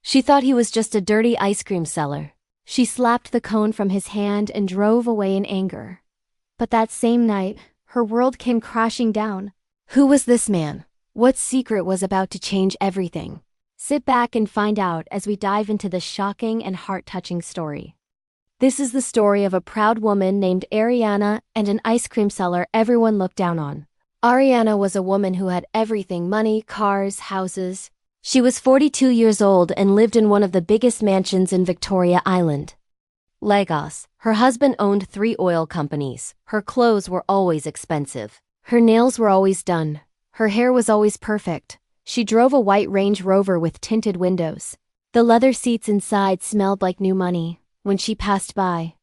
She thought he was just a dirty ice cream seller. She slapped the cone from his hand and drove away in anger. But that same night, her world came crashing down. Who was this man? What secret was about to change everything? Sit back and find out as we dive into this shocking and heart-touching story. This is the story of a proud woman named Arianna and an ice cream seller everyone looked down on. Arianna was a woman who had everything: money, cars, houses. She was 42 years old and lived in one of the biggest mansions in Victoria Island, Lagos. Her husband owned 3 oil companies. Her clothes were always expensive. Her nails were always done. Her hair was always perfect. She drove a white Range Rover with tinted windows. The leather seats inside smelled like new money. When she passed by,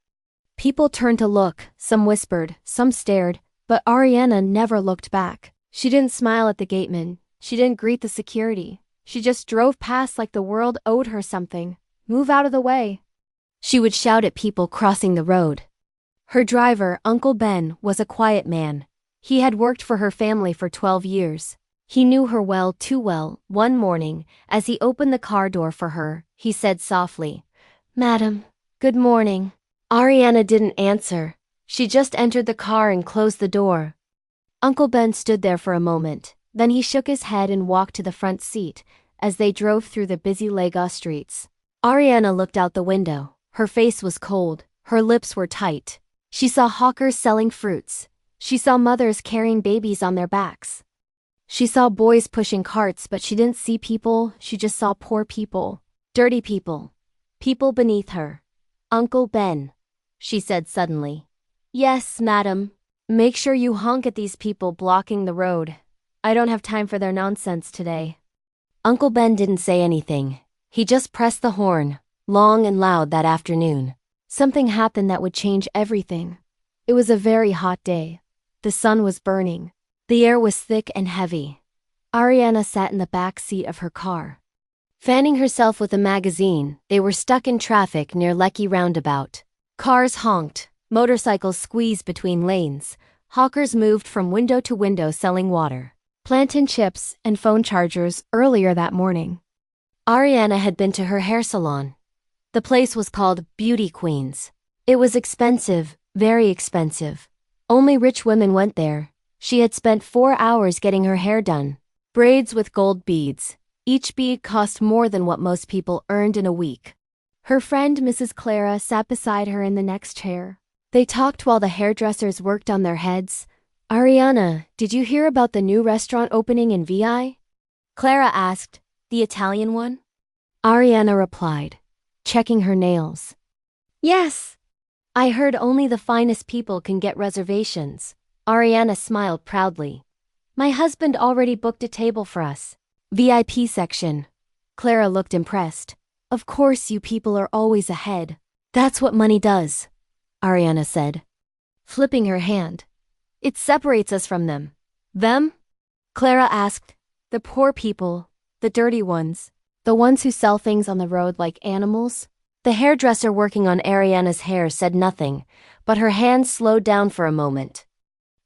people turned to look, some whispered, some stared, but Arianna never looked back. She didn't smile at the gateman. She didn't greet the security. She just drove past like the world owed her something. Move out of the way. She would shout at people crossing the road. Her driver, Uncle Ben, was a quiet man. He had worked for her family for 12 years. He knew her well, too well. One morning, as he opened the car door for her, he said softly, "Madam, good morning." Arianna didn't answer. She just entered the car and closed the door. Uncle Ben stood there for a moment. Then he shook his head and walked to the front seat as they drove through the busy Lagos streets. Arianna looked out the window. Her face was cold. Her lips were tight. She saw hawkers selling fruits. She saw mothers carrying babies on their backs. She saw boys pushing carts, but she didn't see people. She just saw poor people. Dirty people. People beneath her. "Uncle Ben," she said suddenly. "Yes, madam. Make sure you honk at these people blocking the road. I don't have time for their nonsense today." Uncle Ben didn't say anything. He just pressed the horn, long and loud that afternoon. Something happened that would change everything. It was a very hot day. The sun was burning. The air was thick and heavy. Arianna sat in the back seat of her car, fanning herself with a magazine. They were stuck in traffic near Lekki roundabout. Cars honked. Motorcycles squeezed between lanes. Hawkers moved from window to window selling water, plantain chips, and phone chargers earlier that morning. Arianna had been to her hair salon. The place was called Beauty Queen's. It was expensive, very expensive. Only rich women went there. She had spent 4 hours getting her hair done. Braids with gold beads. Each bead cost more than what most people earned in a week. Her friend Mrs. Clara sat beside her in the next chair. They talked while the hairdressers worked on their heads. "Arianna, did you hear about the new restaurant opening in VI?" Clara asked. "The Italian one?" Arianna replied, checking her nails. "Yes. I heard only the finest people can get reservations." Arianna smiled proudly. "My husband already booked a table for us. VIP section." Clara looked impressed. "Of course you people are always ahead. That's what money does," Arianna said, flipping her hand. "It separates us from them." "Them?" Clara asked. "The poor people, the dirty ones, the ones who sell things on the road like animals." The hairdresser working on Arianna's hair said nothing, but her hands slowed down for a moment.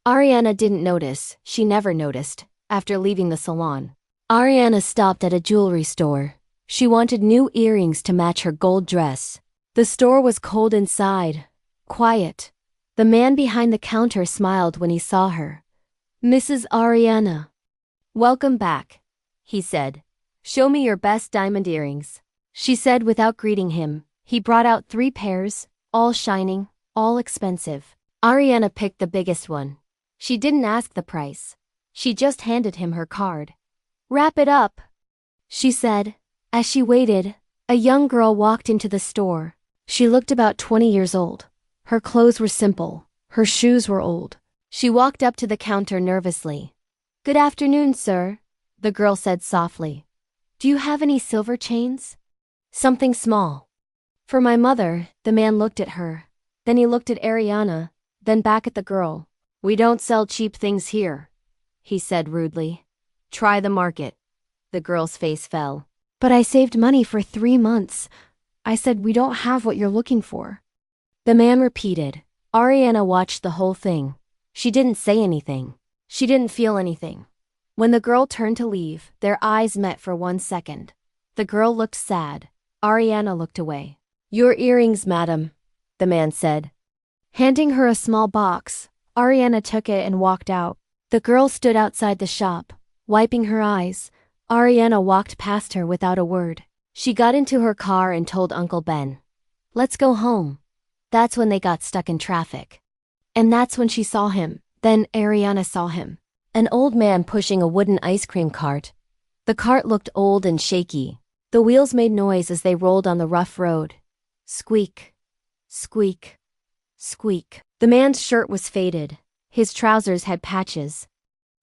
Arianna didn't notice. She never noticed. After leaving the salon, Arianna stopped at a jewelry store. She wanted new earrings to match her gold dress. The store was cold inside, quiet. The man behind the counter smiled when he saw her. "Mrs. Arianna." "Welcome back," he said. "Show me your best diamond earrings." She said without greeting him. He brought out 3 pairs, all shining, all expensive. Arianna picked the biggest one. She didn't ask the price. She just handed him her card. "Wrap it up," she said. As she waited, a young girl walked into the store. She looked about 20 years old. Her clothes were simple. Her shoes were old. She walked up to the counter nervously. "Good afternoon, sir," the girl said softly. "Do you have any silver chains?" "Something small." "For my mother." The man looked at her. Then he looked at Arianna, then back at the girl. "We don't sell cheap things here," he said rudely. "Try the market." The girl's face fell. "But I saved money for 3 months. I said we don't have what you're looking for." The man repeated. Arianna watched the whole thing. She didn't say anything. She didn't feel anything. When the girl turned to leave, their eyes met for 1 second. The girl looked sad. Arianna looked away. Your earrings, madam, the man said. Handing her a small box, Arianna took it and walked out. The girl stood outside the shop, wiping her eyes. Arianna walked past her without a word. She got into her car and told Uncle Ben. Let's go home. That's when they got stuck in traffic. And that's when she saw him. Then Arianna saw him. An old man pushing a wooden ice cream cart. The cart looked old and shaky. The wheels made noise as they rolled on the rough road. Squeak, squeak, squeak. The man's shirt was faded. His trousers had patches.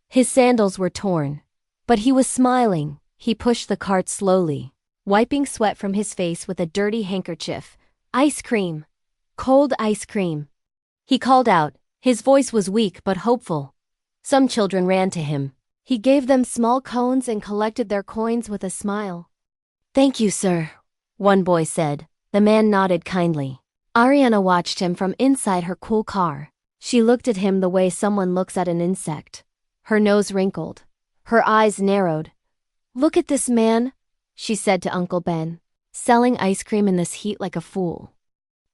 His sandals were torn. But he was smiling. He pushed the cart slowly, wiping sweat from his face with a dirty handkerchief. Ice cream. Cold ice cream. He called out. His voice was weak but hopeful. Some children ran to him. He gave them small cones and collected their coins with a smile. Thank you, sir, one boy said. The man nodded kindly. Arianna watched him from inside her cool car. She looked at him the way someone looks at an insect. Her nose wrinkled. Her eyes narrowed. Look at this man, she said to Uncle Ben, selling ice cream in this heat like a fool.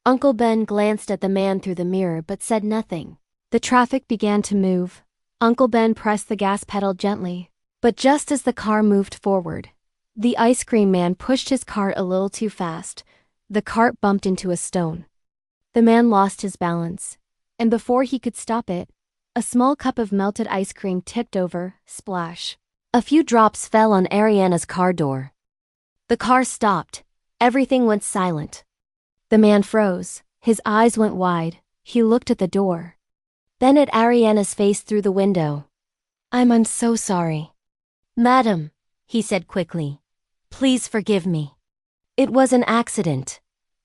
Uncle Ben glanced at the man through the mirror but said nothing. The traffic began to move. Uncle Ben pressed the gas pedal gently. But just as the car moved forward, the ice cream man pushed his cart a little too fast. The cart bumped into a stone. The man lost his balance, and before he could stop it, a small cup of melted ice cream tipped over, splash. A few drops fell on Arianna's car door. The car stopped. Everything went silent. The man froze. His eyes went wide. He looked at the door. Then at Arianna's face through the window. I'm so sorry. Madam, he said quickly. Please forgive me. It was an accident.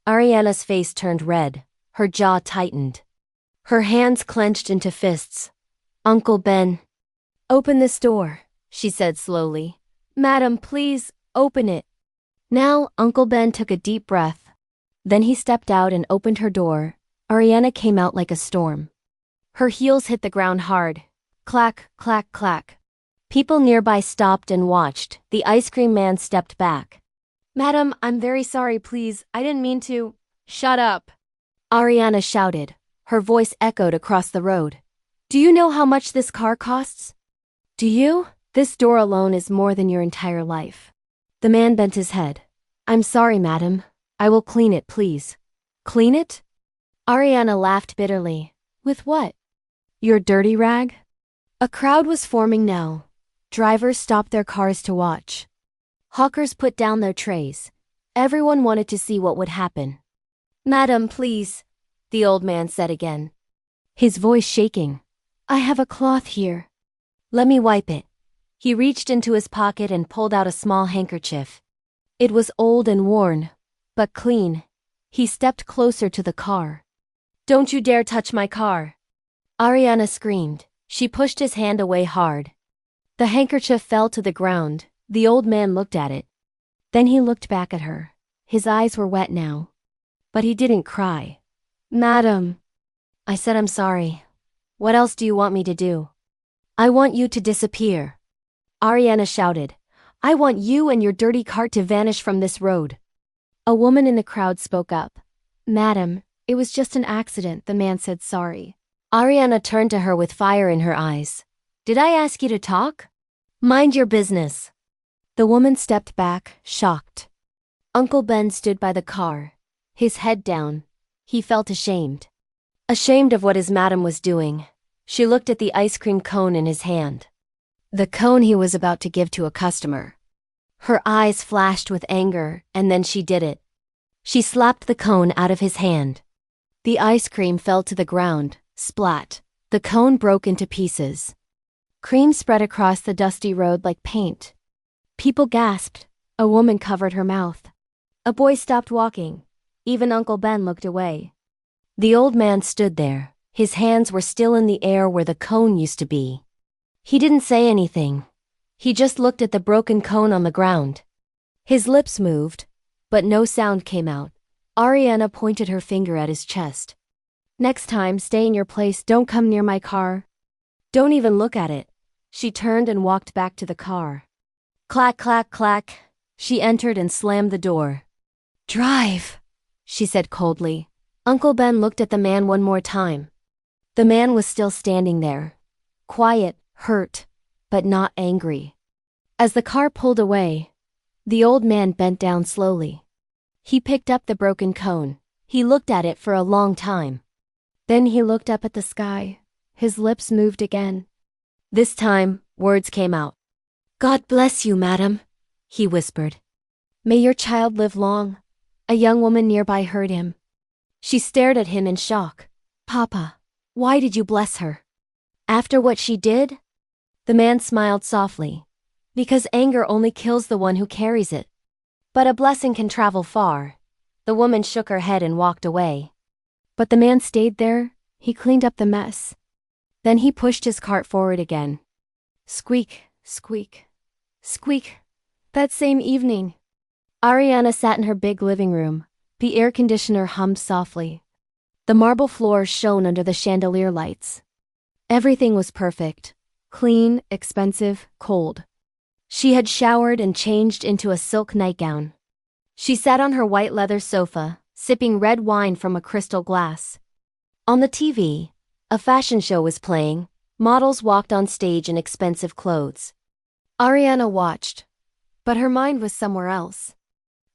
Arianna's face turned red. Her jaw tightened. Her hands clenched into fists. Uncle Ben. Open this door, she said slowly. Madam, please, open it. Now, Uncle Ben took a deep breath. Then he stepped out and opened her door. Arianna came out like a storm. Her heels hit the ground hard. Clack, clack, clack. People nearby stopped and watched. The ice cream man stepped back. Madam, I'm very sorry, please. I didn't mean to. Shut up, Arianna shouted. Her voice echoed across the road. Do you know how much this car costs? Do you? This door alone is more than your entire life. The man bent his head. I'm sorry, madam. I will clean it, please. Clean it? Arianna laughed bitterly. With what? Your dirty rag? A crowd was forming now. Drivers stopped their cars to watch. Hawkers put down their trays. Everyone wanted to see what would happen. Madam, please, the old man said again, his voice shaking. I have a cloth here. Let me wipe it. He reached into his pocket and pulled out a small handkerchief. It was old and worn, but clean. He stepped closer to the car. Don't you dare touch my car, Arianna screamed. She pushed his hand away hard. The handkerchief fell to the ground. The old man looked at it. Then he looked back at her. His eyes were wet now. But he didn't cry. Madam, I said I'm sorry. What else do you want me to do? I want you to disappear, Arianna shouted. I want you and your dirty cart to vanish from this road. A woman in the crowd spoke up. Madam, it was just an accident, the man said sorry. Arianna turned to her with fire in her eyes. Did I ask you to talk? Mind your business. The woman stepped back, shocked. Uncle Ben stood by the car, his head down. He felt ashamed. Ashamed of what his madam was doing. She looked at the ice cream cone in his hand. The cone he was about to give to a customer. Her eyes flashed with anger, and then she did it. She slapped the cone out of his hand. The ice cream fell to the ground, splat. The cone broke into pieces. Cream spread across the dusty road like paint. People gasped. A woman covered her mouth. A boy stopped walking. Even Uncle Ben looked away. The old man stood there. His hands were still in the air where the cone used to be. He didn't say anything. He just looked at the broken cone on the ground. His lips moved, but no sound came out. Arianna pointed her finger at his chest. Next time, stay in your place. Don't come near my car. Don't even look at it. She turned and walked back to the car. Clack, clack, clack. She entered and slammed the door. "Drive," she said coldly. Uncle Ben looked at the man one more time. The man was still standing there. Quiet, hurt, but not angry. As the car pulled away, the old man bent down slowly. He picked up the broken cone. He looked at it for a long time. Then he looked up at the sky. His lips moved again. This time, words came out. "God bless you, madam," he whispered. "May your child live long." A young woman nearby heard him. She stared at him in shock. "Papa, why did you bless her? After what she did?" The man smiled softly. "Because anger only kills the one who carries it. But a blessing can travel far." The woman shook her head and walked away. But the man stayed there. He cleaned up the mess. Then he pushed his cart forward again. Squeak, squeak, squeak. That same evening, Arianna sat in her big living room. The air conditioner hummed softly. The marble floor shone under the chandelier lights. Everything was perfect. Clean, expensive, cold. She had showered and changed into a silk nightgown. She sat on her white leather sofa, sipping red wine from a crystal glass. On the TV, a fashion show was playing. Models walked on stage in expensive clothes. Arianna watched, but her mind was somewhere else.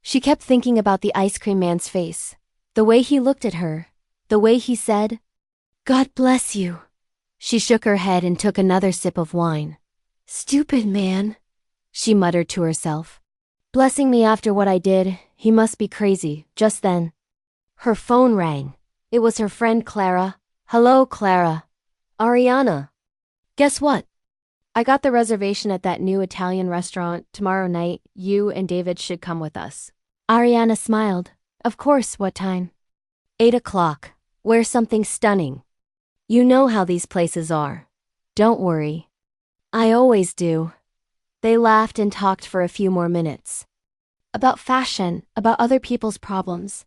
She kept thinking about the ice cream man's face, the way he looked at her, the way he said, "God bless you." She shook her head and took another sip of wine. "Stupid man," she muttered to herself. "Blessing me after what I did, he must be crazy." Just then, her phone rang. It was her friend Clara. "Hello, Clara." "Arianna. Guess what? I got the reservation at that new Italian restaurant tomorrow night. You and David should come with us." Arianna smiled. "Of course, what time?" 8 o'clock. Wear something stunning. You know how these places are. Don't worry. I always do." They laughed and talked for a few more minutes. About fashion, about other people's problems.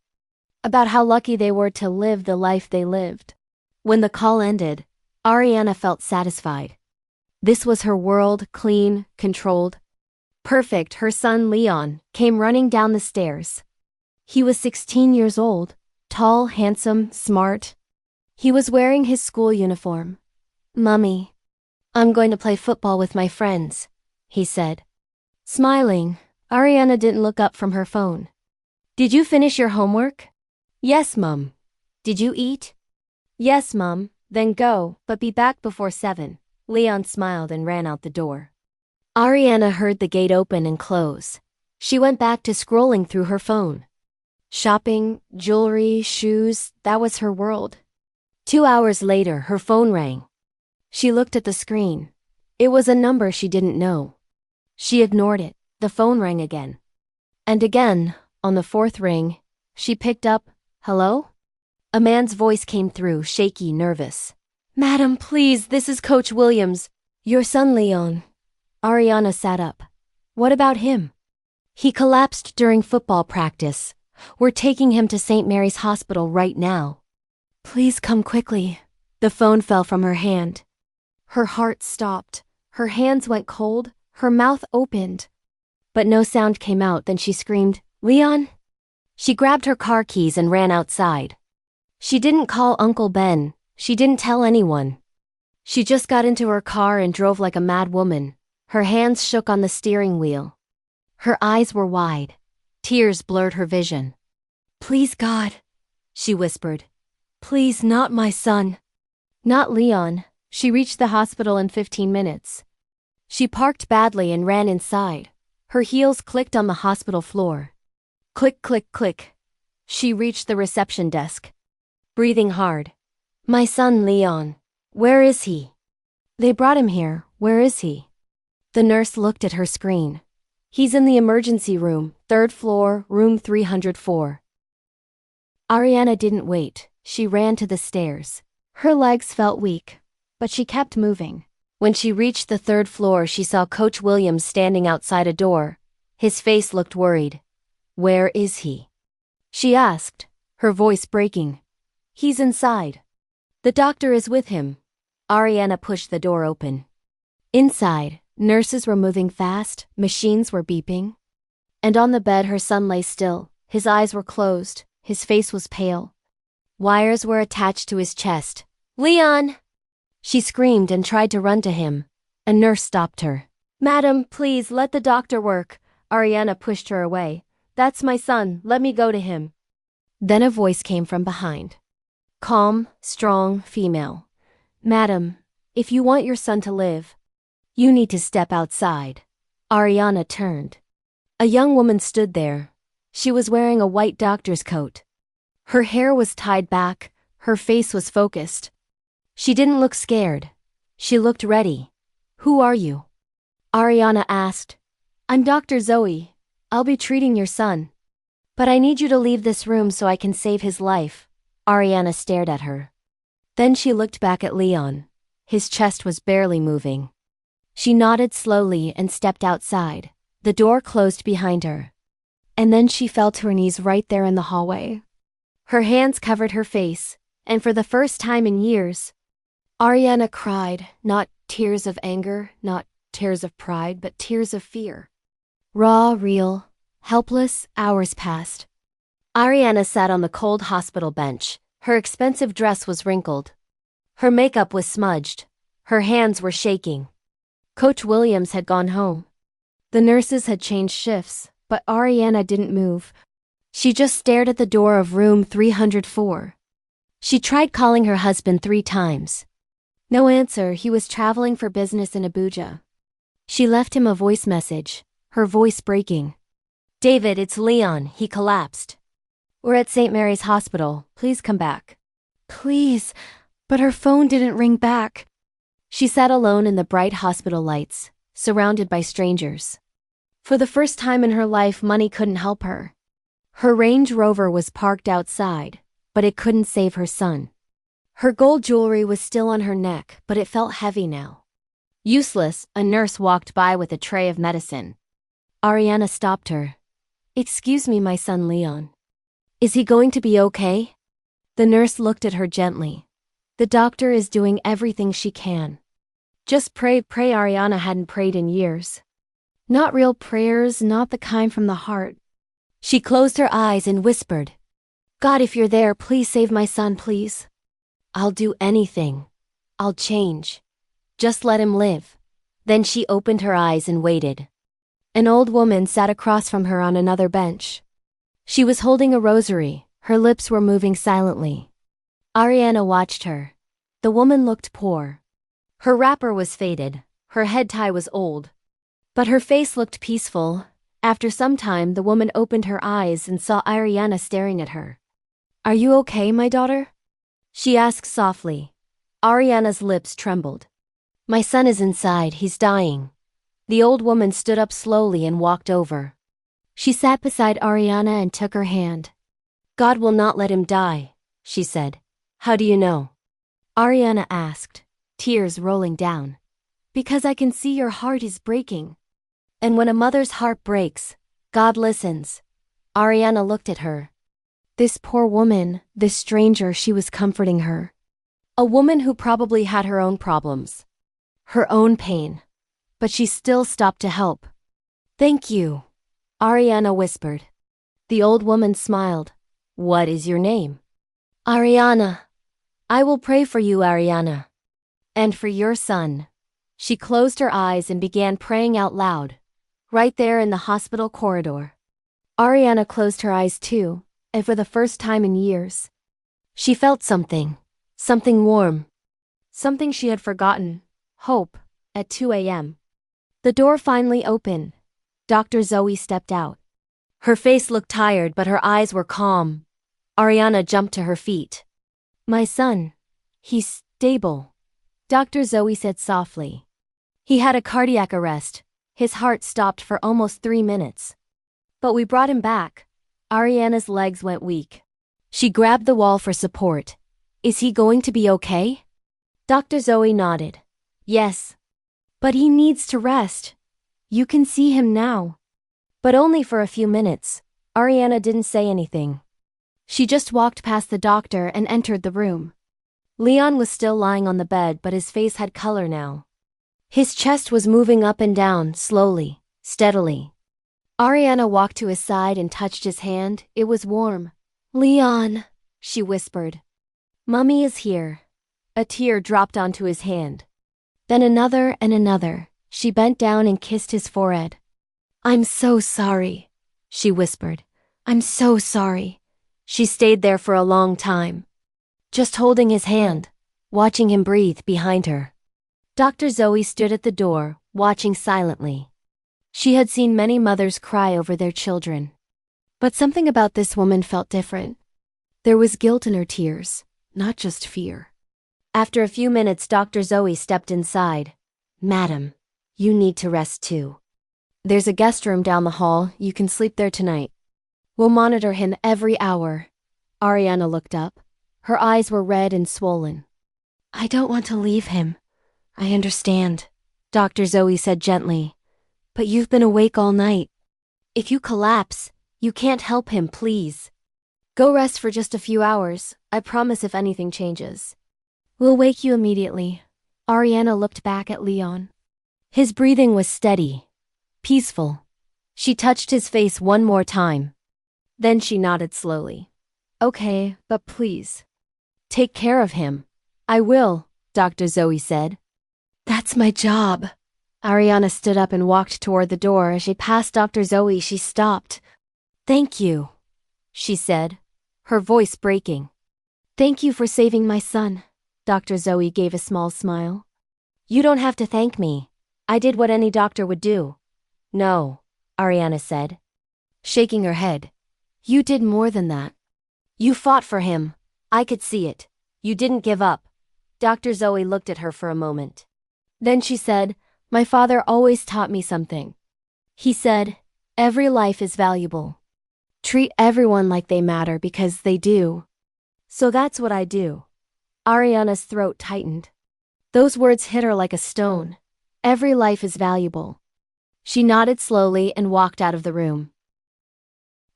About how lucky they were to live the life they lived. When the call ended, Arianna felt satisfied. This was her world, clean, controlled. Perfect. Her son Leon came running down the stairs. He was 16 years old, tall, handsome, smart. He was wearing his school uniform. "Mummy, I'm going to play football with my friends," he said. Smiling, Arianna didn't look up from her phone. "Did you finish your homework?" "Yes, Mum." "Did you eat?" "Yes, Mum." "Then go, but be back before 7. Leon smiled and ran out the door. Arianna heard the gate open and close. She went back to scrolling through her phone. Shopping, jewelry, shoes, that was her world. 2 hours later, her phone rang. She looked at the screen. It was a number she didn't know. She ignored it. The phone rang again. And again, on the 4th ring, she picked up. "Hello?" A man's voice came through, shaky, nervous. "Madam, please, this is Coach Williams. Your son Leon." Arianna sat up. "What about him?" "He collapsed during football practice. We're taking him to St. Mary's Hospital right now." "Please come quickly." The phone fell from her hand. Her heart stopped. Her hands went cold. Her mouth opened. But no sound came out. Then she screamed, "Leon!" She grabbed her car keys and ran outside. She didn't call Uncle Ben. She didn't tell anyone. She just got into her car and drove like a mad woman. Her hands shook on the steering wheel. Her eyes were wide. Tears blurred her vision. "Please, God," she whispered. "Please, not my son." Not Leon. She reached the hospital in 15 minutes. She parked badly and ran inside. Her heels clicked on the hospital floor. Click, click, click. She reached the reception desk. Breathing hard. "My son Leon. Where is he?" "They brought him here. Where is he?" The nurse looked at her screen. "He's in the emergency room, 3rd floor, room 304. Arianna didn't wait. She ran to the stairs. Her legs felt weak, but she kept moving. When she reached the 3rd floor, she saw Coach Williams standing outside a door. His face looked worried. "Where is he?" she asked, her voice breaking. "He's inside. The doctor is with him." Arianna pushed the door open. Inside, nurses were moving fast, machines were beeping. And on the bed her son lay still, his eyes were closed, his face was pale. Wires were attached to his chest. "Leon!" She screamed and tried to run to him. A nurse stopped her. "Madam, please, let the doctor work." Arianna pushed her away. "That's my son, let me go to him." Then a voice came from behind. Calm, strong, female. "Madam, if you want your son to live, you need to step outside." Arianna turned. A young woman stood there. She was wearing a white doctor's coat. Her hair was tied back, her face was focused. She didn't look scared. She looked ready. "Who are you?" Arianna asked. "I'm Dr. Zoe. I'll be treating your son. But I need you to leave this room so I can save his life." Arianna stared at her. Then she looked back at Leon. His chest was barely moving. She nodded slowly and stepped outside. The door closed behind her. And then she fell to her knees right there in the hallway. Her hands covered her face, and for the first time in years, Arianna cried, not tears of anger, not tears of pride, but tears of fear. Raw, real, helpless. Hours passed. Arianna sat on the cold hospital bench. Her expensive dress was wrinkled. Her makeup was smudged. Her hands were shaking. Coach Williams had gone home. The nurses had changed shifts, but Arianna didn't move. She just stared at the door of room 304. She tried calling her husband 3 times. No answer. He was traveling for business in Abuja. She left him a voice message, her voice breaking. "David, it's Leon." He collapsed. "We're at St. Mary's Hospital. Please come back." "Please," but her phone didn't ring back. She sat alone in the bright hospital lights, surrounded by strangers. For the first time in her life, money couldn't help her. Her Range Rover was parked outside, but it couldn't save her son. Her gold jewelry was still on her neck, but it felt heavy now. Useless. A nurse walked by with a tray of medicine. Arianna stopped her. "Excuse me, my son Leon. Is he going to be okay?" The nurse looked at her gently. "The doctor is doing everything she can. Just pray." Arianna hadn't prayed in years. Not real prayers, not the kind from the heart. She closed her eyes and whispered, "God, if you're there, please save my son, please. I'll do anything. I'll change. Just let him live." Then she opened her eyes and waited. An old woman sat across from her on another bench. She was holding a rosary. Her lips were moving silently. Arianna watched her. The woman looked poor. Her wrapper was faded. Her head tie was old. But her face looked peaceful. After some time, the woman opened her eyes and saw Arianna staring at her. "Are you okay, my daughter?" she asked softly. Arianna's lips trembled. "My son is inside. He's dying." The old woman stood up slowly and walked over. She sat beside Arianna and took her hand. "God will not let him die," she said. "How do you know?" Arianna asked, tears rolling down. "Because I can see your heart is breaking. And when a mother's heart breaks, God listens." Arianna looked at her. This poor woman, this stranger, she was comforting her. A woman who probably had her own problems, her own pain. But she still stopped to help. "Thank you," Arianna whispered. The old woman smiled. "What is your name?" "Arianna." "I will pray for you, Arianna. And for your son." She closed her eyes and began praying out loud, right there in the hospital corridor. Arianna closed her eyes too, and for the first time in years, she felt something warm, something she had forgotten, hope, at 2 a.m. The door finally opened. Dr. Zoe stepped out. Her face looked tired, but her eyes were calm. Arianna jumped to her feet. "My son, he's stable," Dr. Zoe said softly. "He had a cardiac arrest. His heart stopped for almost 3 minutes. But we brought him back." Arianna's legs went weak. She grabbed the wall for support. "Is he going to be okay?" Dr. Zoe nodded. "Yes. But he needs to rest. You can see him now." But only for a few minutes. Arianna didn't say anything. She just walked past the doctor and entered the room. Leon was still lying on the bed, but his face had color now. His chest was moving up and down, slowly, steadily. Arianna walked to his side and touched his hand. It was warm. Leon, she whispered. Mummy is here. A tear dropped onto his hand. Then another and another. She bent down and kissed his forehead. I'm so sorry, she whispered. I'm so sorry. She stayed there for a long time, just holding his hand, watching him breathe behind her. Dr. Zoe stood at the door, watching silently. She had seen many mothers cry over their children. But something about this woman felt different. There was guilt in her tears, not just fear. After a few minutes, Dr. Zoe stepped inside. Madam, you need to rest too. There's a guest room down the hall. You can sleep there tonight. We'll monitor him every hour. Arianna looked up. Her eyes were red and swollen. I don't want to leave him. I understand, Dr. Zoe said gently. But you've been awake all night. If you collapse, you can't help him, please. Go rest for just a few hours. I promise if anything changes. We'll wake you immediately. Arianna looked back at Leon. His breathing was steady, peaceful. She touched his face one more time. Then she nodded slowly. Okay, but please, take care of him. I will, Dr. Zoe said. That's my job. Arianna stood up and walked toward the door. As she passed Dr. Zoe, she stopped. Thank you, she said, her voice breaking. Thank you for saving my son. Dr. Zoe gave a small smile. You don't have to thank me. I did what any doctor would do. No, Arianna said, shaking her head. You did more than that. You fought for him. I could see it. You didn't give up. Dr. Zoe looked at her for a moment. Then she said, my father always taught me something. He said, every life is valuable. Treat everyone like they matter because they do. So that's what I do. Arianna's throat tightened. Those words hit her like a stone. Every life is valuable. She nodded slowly and walked out of the room.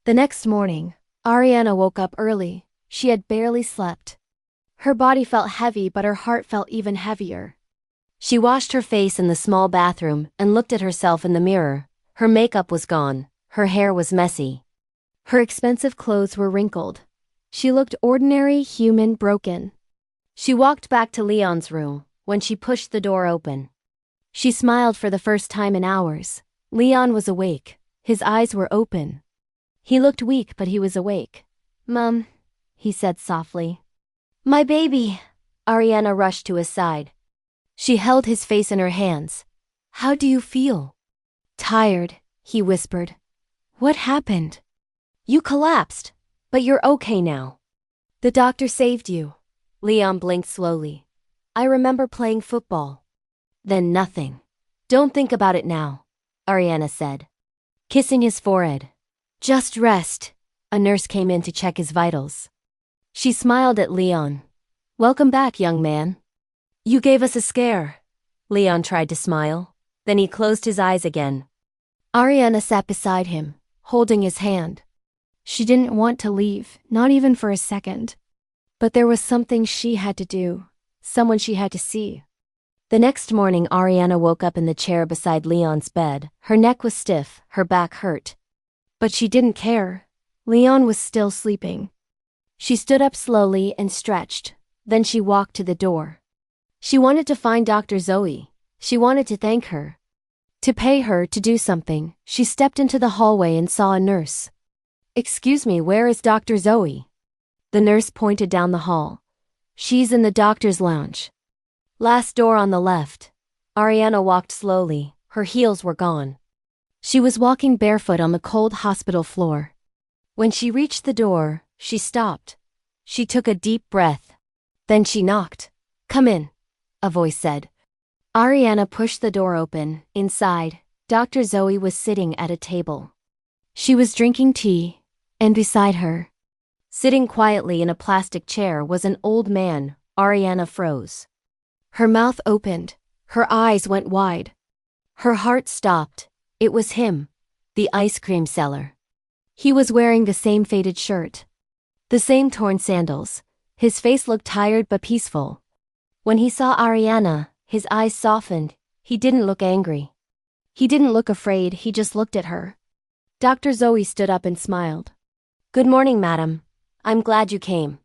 The next morning, Arianna woke up early. She had barely slept. Her body felt heavy, but her heart felt even heavier. She washed her face in the small bathroom and looked at herself in the mirror. Her makeup was gone. Her hair was messy. Her expensive clothes were wrinkled. She looked ordinary, human, broken. She walked back to Leon's room when she pushed the door open. She smiled for the first time in hours. Leon was awake. His eyes were open. He looked weak, but he was awake. Mom, he said softly. My baby. Arianna rushed to his side. She held his face in her hands. How do you feel? Tired, he whispered. What happened? You collapsed, but you're okay now. The doctor saved you. Leon blinked slowly. I remember playing football. Then nothing. Don't think about it now, Arianna said, kissing his forehead. Just rest. A nurse came in to check his vitals. She smiled at Leon. Welcome back, young man. You gave us a scare. Leon tried to smile. Then he closed his eyes again. Arianna sat beside him, holding his hand. She didn't want to leave, not even for a second. But there was something she had to do, someone she had to see. The next morning, Arianna woke up in the chair beside Leon's bed. Her neck was stiff, her back hurt. But she didn't care. Leon was still sleeping. She stood up slowly and stretched. Then she walked to the door. She wanted to find Dr. Zoe. She wanted to thank her. To pay her to do something. She stepped into the hallway and saw a nurse. Excuse me, where is Dr. Zoe? The nurse pointed down the hall. She's in the doctor's lounge. Last door on the left. Arianna walked slowly. Her heels were gone. She was walking barefoot on the cold hospital floor. When she reached the door, she stopped. She took a deep breath. Then she knocked. Come in, a voice said. Arianna pushed the door open. Inside, Dr. Zoe was sitting at a table. She was drinking tea, and beside her, sitting quietly in a plastic chair, was an old man. Arianna froze. Her mouth opened. Her eyes went wide. Her heart stopped. It was him, the ice cream seller. He was wearing the same faded shirt, the same torn sandals. His face looked tired but peaceful. When he saw Arianna, his eyes softened. He didn't look angry. He didn't look afraid, he just looked at her. Dr. Zoe stood up and smiled. Good morning, madam. I'm glad you came.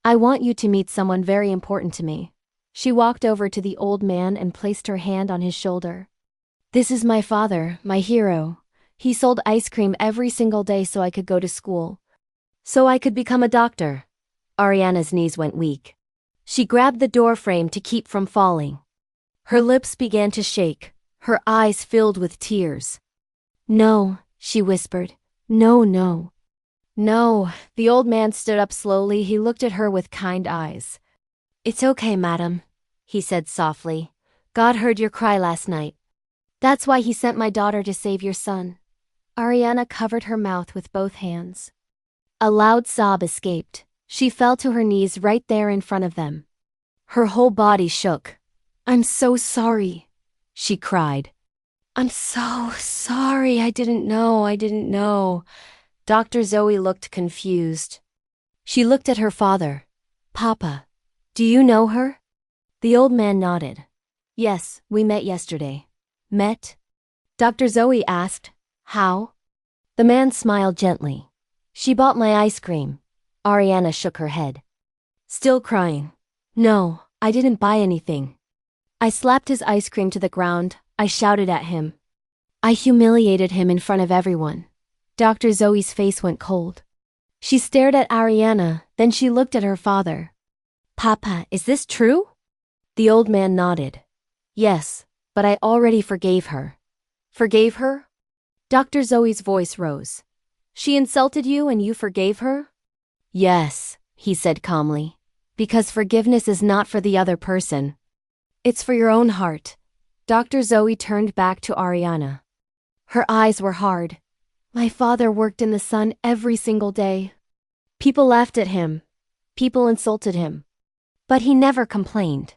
I want you to meet someone very important to me. She walked over to the old man and placed her hand on his shoulder. This is my father, my hero. He sold ice cream every single day so I could go to school. So I could become a doctor. Arianna's knees went weak. She grabbed the door frame to keep from falling. Her lips began to shake, her eyes filled with tears. No, she whispered. No, no. No, the old man stood up slowly. He looked at her with kind eyes. It's okay, madam, he said softly. God heard your cry last night. That's why he sent my daughter to save your son. Arianna covered her mouth with both hands. A loud sob escaped. She fell to her knees right there in front of them. Her whole body shook. I'm so sorry, she cried. I'm so sorry. I didn't know. Dr. Zoe looked confused. She looked at her father. Papa, do you know her? The old man nodded. Yes, we met yesterday. Met? Dr. Zoe asked. How? The man smiled gently. She bought my ice cream. Arianna shook her head. Still crying. No, I didn't buy anything. I slapped his ice cream to the ground. I shouted at him. I humiliated him in front of everyone. Dr. Zoe's face went cold. She stared at Arianna, then she looked at her father. Papa, is this true? The old man nodded. Yes, but I already forgave her. Forgave her? Dr. Zoe's voice rose. She insulted you and you forgave her? Yes, he said calmly. Because forgiveness is not for the other person. It's for your own heart. Dr. Zoe turned back to Arianna. Her eyes were hard. My father worked in the sun every single day. People laughed at him. People insulted him. But he never complained.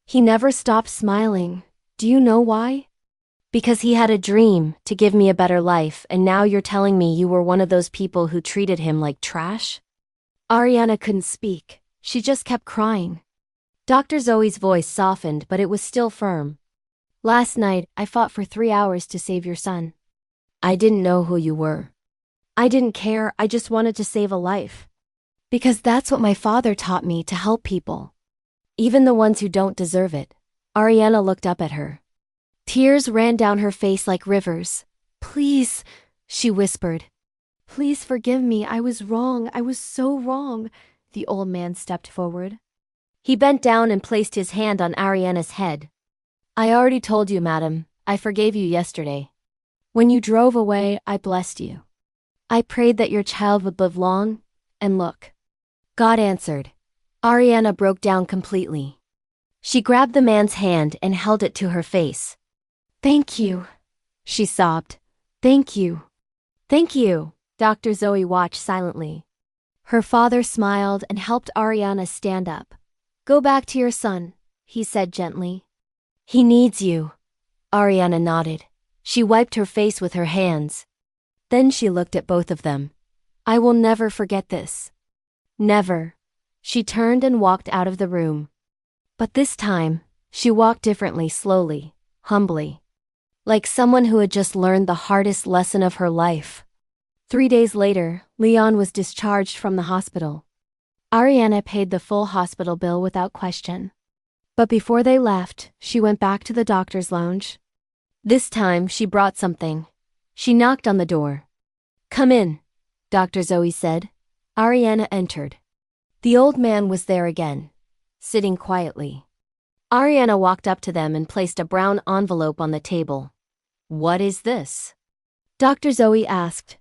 He never stopped smiling. Do you know why? Because he had a dream to give me a better life, and now you're telling me you were one of those people who treated him like trash? Arianna couldn't speak. She just kept crying. Dr. Zoe's voice softened, but it was still firm. Last night, I fought for 3 hours to save your son. I didn't know who you were. I didn't care, I just wanted to save a life. Because that's what my father taught me, to help people. Even the ones who don't deserve it. Arianna looked up at her. Tears ran down her face like rivers. Please, she whispered. Please forgive me, I was wrong, I was so wrong. The old man stepped forward. He bent down and placed his hand on Arianna's head. I already told you, madam, I forgave you yesterday. When you drove away, I blessed you. I prayed that your child would live long, and look. God answered. Arianna broke down completely. She grabbed the man's hand and held it to her face. Thank you, she sobbed. Thank you. Thank you. Dr. Zoe watched silently. Her father smiled and helped Arianna stand up. Go back to your son, he said gently. He needs you. Arianna nodded. She wiped her face with her hands. Then she looked at both of them. I will never forget this. Never. She turned and walked out of the room. But this time, she walked differently, slowly, humbly. Like someone who had just learned the hardest lesson of her life. 3 days later, Leon was discharged from the hospital. Arianna paid the full hospital bill without question. But before they left, she went back to the doctor's lounge. This time, she brought something. She knocked on the door. Come in, Dr. Zoe said. Arianna entered. The old man was there again, sitting quietly. Arianna walked up to them and placed a brown envelope on the table. What is this? Dr. Zoe asked.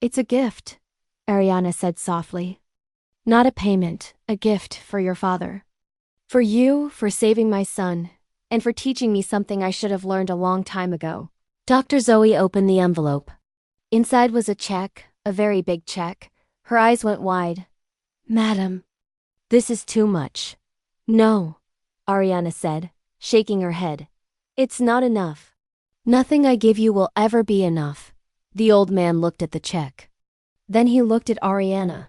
It's a gift, Arianna said softly. Not a payment, a gift for your father. For you, for saving my son, and for teaching me something I should have learned a long time ago. Dr. Zoe opened the envelope. Inside was a check, a very big check. Her eyes went wide. Madam, this is too much. No, Arianna said, shaking her head. It's not enough. Nothing I give you will ever be enough. The old man looked at the check. Then he looked at Arianna.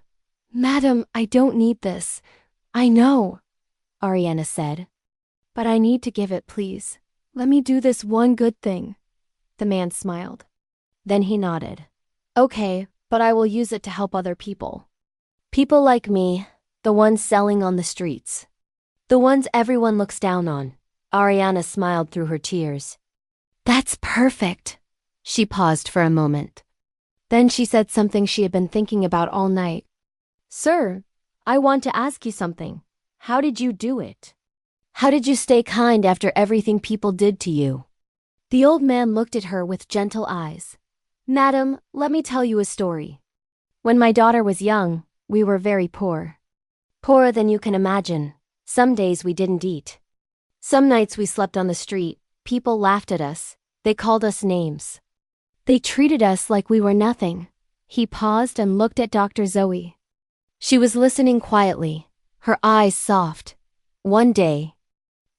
Madam, I don't need this. I know, Arianna said. But I need to give it, please. Let me do this one good thing. The man smiled. Then he nodded. Okay, but I will use it to help other people. People like me, the ones selling on the streets. The ones everyone looks down on. Arianna smiled through her tears. That's perfect. She paused for a moment. Then she said something she had been thinking about all night. Sir, I want to ask you something. How did you do it? How did you stay kind after everything people did to you? The old man looked at her with gentle eyes. Madam, let me tell you a story. When my daughter was young, we were very poor. Poorer than you can imagine. Some days we didn't eat. Some nights we slept on the street. People laughed at us. They called us names. They treated us like we were nothing. He paused and looked at Dr. Zoe. She was listening quietly, her eyes soft. One day,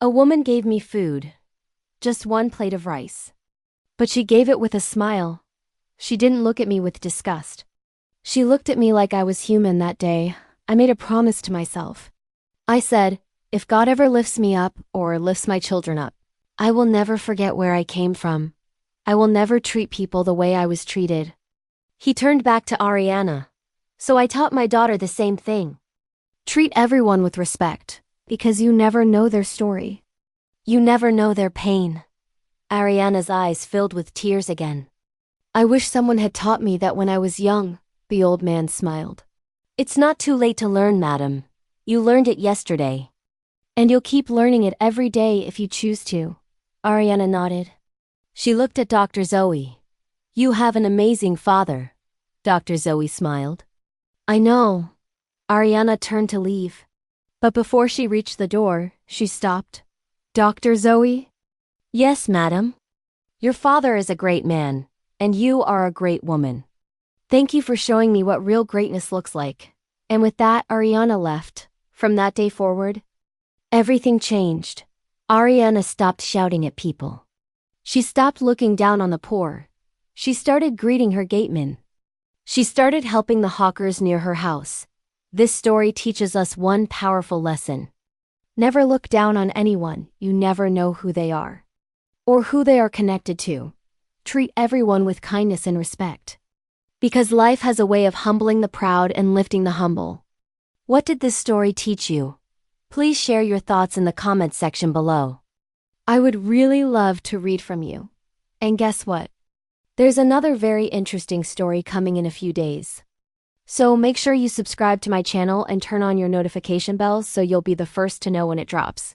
a woman gave me food. Just one plate of rice. But she gave it with a smile. She didn't look at me with disgust. She looked at me like I was human that day. I made a promise to myself. I said, if God ever lifts me up or lifts my children up, I will never forget where I came from. I will never treat people the way I was treated. He turned back to Arianna. So I taught my daughter the same thing. Treat everyone with respect, because you never know their story. You never know their pain. Arianna's eyes filled with tears again. I wish someone had taught me that when I was young, the old man smiled. It's not too late to learn, madam. You learned it yesterday. And you'll keep learning it every day if you choose to. Arianna nodded. She looked at Dr. Zoe. You have an amazing father. Dr. Zoe smiled. I know. Arianna turned to leave. But before she reached the door, she stopped. Dr. Zoe? Yes, madam. Your father is a great man, and you are a great woman. Thank you for showing me what real greatness looks like. And with that, Arianna left. From that day forward, everything changed. Arianna stopped shouting at people. She stopped looking down on the poor. She started greeting her gateman. She started helping the hawkers near her house. This story teaches us one powerful lesson. Never look down on anyone. You never know who they are or who they are connected to. Treat everyone with kindness and respect. Because life has a way of humbling the proud and lifting the humble. What did this story teach you? Please share your thoughts in the comments section below. I would really love to read from you. And guess what? There's another very interesting story coming in a few days. So make sure you subscribe to my channel and turn on your notification bells so you'll be the first to know when it drops.